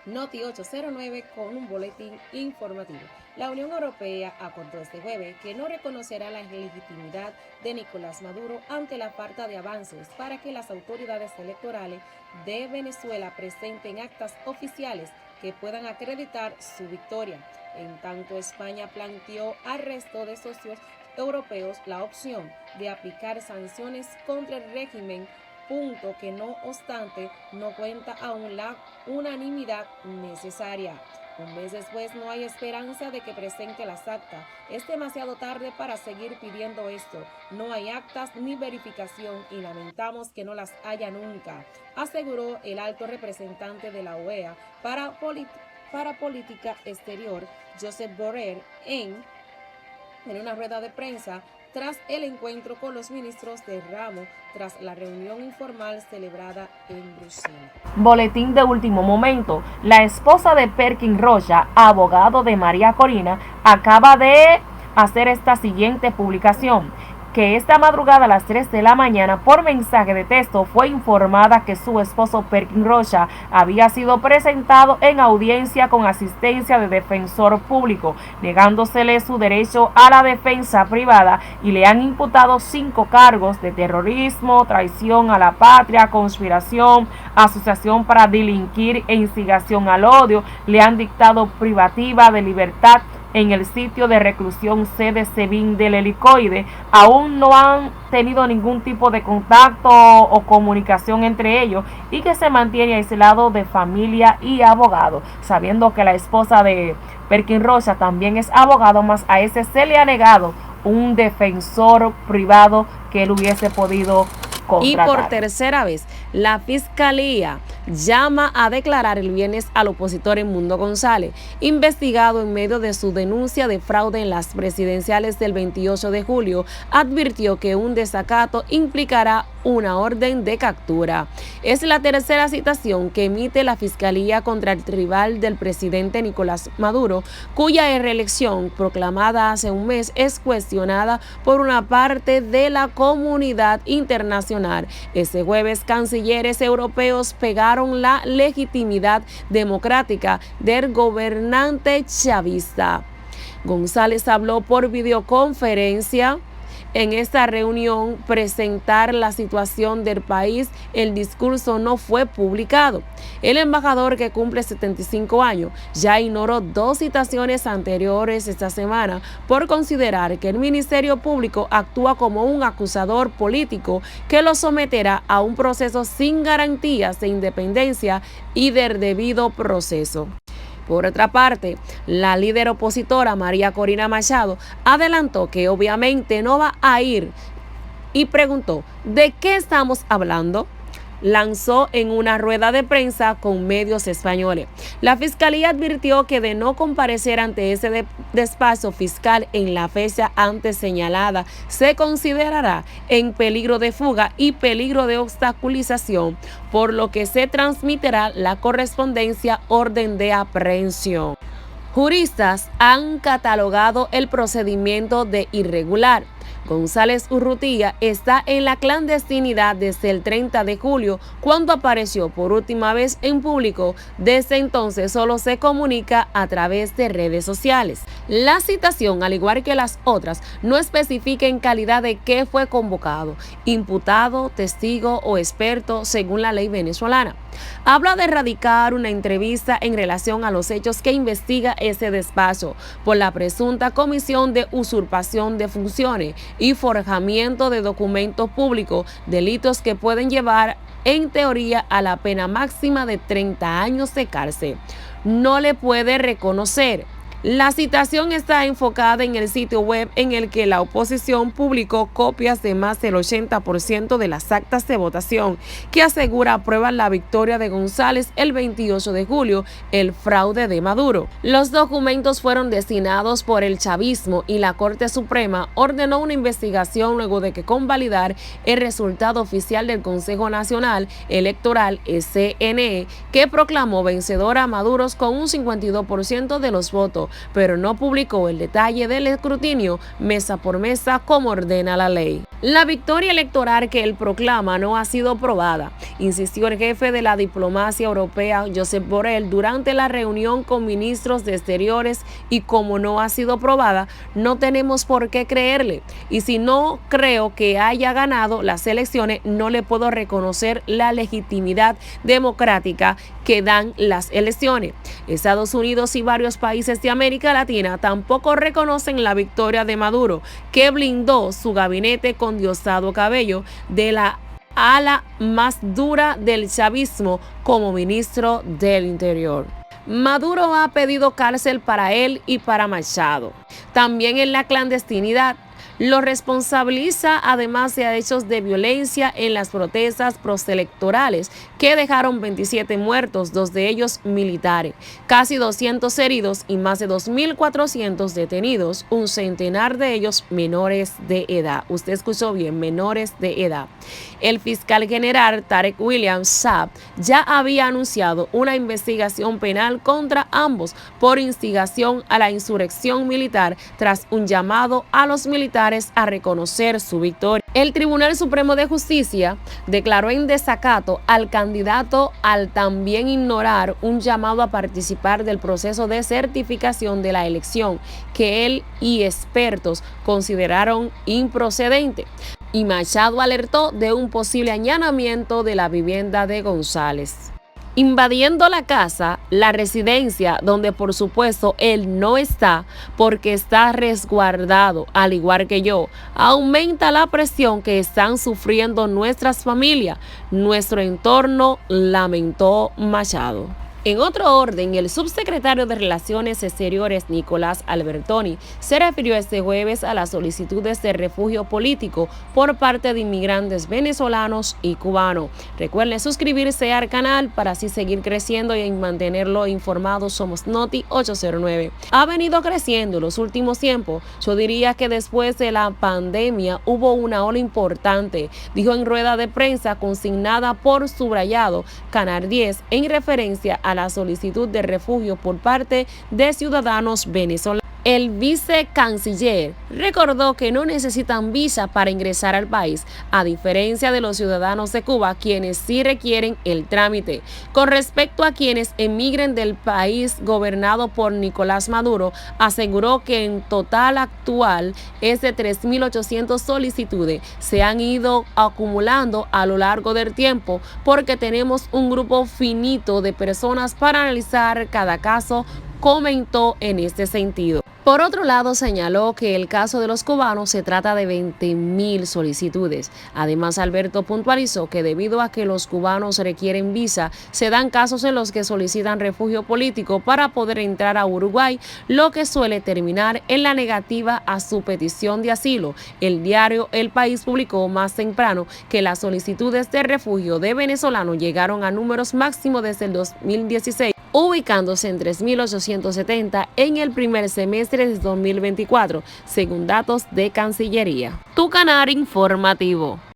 Noti 809 con un boletín informativo. La Unión Europea acordó este jueves que no reconocerá la legitimidad de Nicolás Maduro ante la falta de avances para que las autoridades electorales de Venezuela presenten actas oficiales que puedan acreditar su victoria. En tanto, España planteó al resto de socios europeos la opción de aplicar sanciones contra el régimen, punto que no obstante no cuenta aún la unanimidad necesaria. Un mes después no hay esperanza de que presente las actas. Es demasiado tarde para seguir pidiendo esto. No hay actas ni verificación y lamentamos que no las haya nunca, aseguró el alto representante de la OEA para política exterior, Josep Borrell, en una rueda de prensa tras el encuentro con los ministros de ramo tras la reunión informal celebrada en Bruselas. Boletín de último momento. La esposa de Perkin Rocha, abogado de María Corina, acaba de hacer esta siguiente publicación: que esta madrugada a las 3 de la mañana por mensaje de texto fue informada que su esposo Perkin Rocha había sido presentado en audiencia con asistencia de defensor público, negándosele su derecho a la defensa privada, y le han imputado 5 cargos de terrorismo, traición a la patria, conspiración, asociación para delinquir e instigación al odio. Le han dictado privativa de libertad en el sitio de reclusión sede SEBIN del Helicoide. Aún no han tenido ningún tipo de contacto o comunicación entre ellos, y que se mantiene aislado de familia y abogado, sabiendo que la esposa de Perkin Rocha también es abogado, más a ese se le ha negado un defensor privado que él hubiese podido contratar. Y por tercera vez, la Fiscalía llama a declarar el viernes al opositor Edmundo González, investigado en medio de su denuncia de fraude en las presidenciales del 28 de julio. Advirtió que un desacato implicará una orden de captura. Es la tercera citación que emite la Fiscalía contra el rival del presidente Nicolás Maduro, cuya reelección, proclamada hace un mes, es cuestionada por una parte de la comunidad internacional. Ese jueves, cancilleres europeos pegaron la legitimidad democrática del gobernante chavista. González habló por videoconferencia. En esta reunión, presentar la situación del país, el discurso no fue publicado. El embajador, que cumple 75 años, ya ignoró 2 citaciones anteriores esta semana por considerar que el Ministerio Público actúa como un acusador político que lo someterá a un proceso sin garantías de independencia y del debido proceso. Por otra parte, la líder opositora María Corina Machado adelantó que obviamente no va a ir y preguntó: ¿de qué estamos hablando? Lanzó en una rueda de prensa con medios españoles. La Fiscalía advirtió que de no comparecer ante ese despacho fiscal en la fecha antes señalada, se considerará en peligro de fuga y peligro de obstaculización, por lo que se transmitirá la correspondencia orden de aprehensión. Juristas han catalogado el procedimiento de irregular. González Urrutia está en la clandestinidad desde el 30 de julio, cuando apareció por última vez en público. Desde entonces solo se comunica a través de redes sociales. La citación, al igual que las otras, no especifica en calidad de qué fue convocado: imputado, testigo o experto, según la ley venezolana. Habla de erradicar una entrevista en relación a los hechos que investiga ese despacho por la presunta comisión de usurpación de funciones y forjamiento de documentos públicos, delitos que pueden llevar en teoría a la pena máxima de 30 años de cárcel. No le puede reconocer. La citación está enfocada en el sitio web en el que la oposición publicó copias de más del 80% de las actas de votación que asegura aprueban la victoria de González el 28 de julio, el fraude de Maduro. Los documentos fueron destinados por el chavismo y la Corte Suprema ordenó una investigación luego de que convalidar el resultado oficial del Consejo Nacional Electoral (CNE), que proclamó vencedor a Maduro con un 52% de los votos, pero no publicó el detalle del escrutinio mesa por mesa como ordena la ley. La victoria electoral que él proclama no ha sido probada, insistió el jefe de la diplomacia europea, Josep Borrell, durante la reunión con ministros de Exteriores, y como no ha sido probada, no tenemos por qué creerle. Y si no creo que haya ganado las elecciones, no le puedo reconocer la legitimidad democrática que dan las elecciones. Estados Unidos y varios países de América Latina tampoco reconocen la victoria de Maduro, que blindó su gabinete con Diosdado Cabello de la ala más dura del chavismo como ministro del Interior. Maduro ha pedido cárcel para él y para Machado. También en la clandestinidad. Lo responsabiliza además de hechos de violencia en las protestas postelectorales que dejaron 27 muertos, 2 de ellos militares, casi 200 heridos y más de 2.400 detenidos, un centenar de ellos menores de edad. Usted escuchó bien, menores de edad. El fiscal general Tarek William Saab ya había anunciado una investigación penal contra ambos por instigación a la insurrección militar tras un llamado a los militares a reconocer su victoria. El Tribunal Supremo de Justicia declaró en desacato al candidato al también ignorar un llamado a participar del proceso de certificación de la elección que él y expertos consideraron improcedente. Y Machado alertó de un posible allanamiento de la vivienda de González, invadiendo la casa, la residencia, donde por supuesto él no está porque está resguardado, al igual que yo. Aumenta la presión que están sufriendo nuestras familias, nuestro entorno, lamentó Machado. En otro orden, el subsecretario de Relaciones Exteriores, Nicolás Albertoni, se refirió este jueves a las solicitudes de refugio político por parte de inmigrantes venezolanos y cubanos. Recuerden suscribirse al canal para así seguir creciendo y mantenerlo informado. Somos Noti 809. Ha venido creciendo en los últimos tiempos. Yo diría que después de la pandemia hubo una ola importante, dijo en rueda de prensa consignada por Subrayado, Canal 10, en referencia a la solicitud de refugio por parte de ciudadanos venezolanos. El vicecanciller recordó que no necesitan visa para ingresar al país, a diferencia de los ciudadanos de Cuba, quienes sí requieren el trámite. Con respecto a quienes emigren del país gobernado por Nicolás Maduro, aseguró que en total actual es de 3.800 solicitudes. Se han ido acumulando a lo largo del tiempo porque tenemos un grupo finito de personas para analizar cada caso, comentó en este sentido. Por otro lado, señaló que el caso de los cubanos se trata de 20.000 solicitudes. Además, Alberto puntualizó que debido a que los cubanos requieren visa, se dan casos en los que solicitan refugio político para poder entrar a Uruguay, lo que suele terminar en la negativa a su petición de asilo. El diario El País publicó más temprano que las solicitudes de refugio de venezolanos llegaron a números máximos desde el 2016. Ubicándose en 3.870 en el primer semestre de 2024, según datos de Cancillería. Tu canal informativo.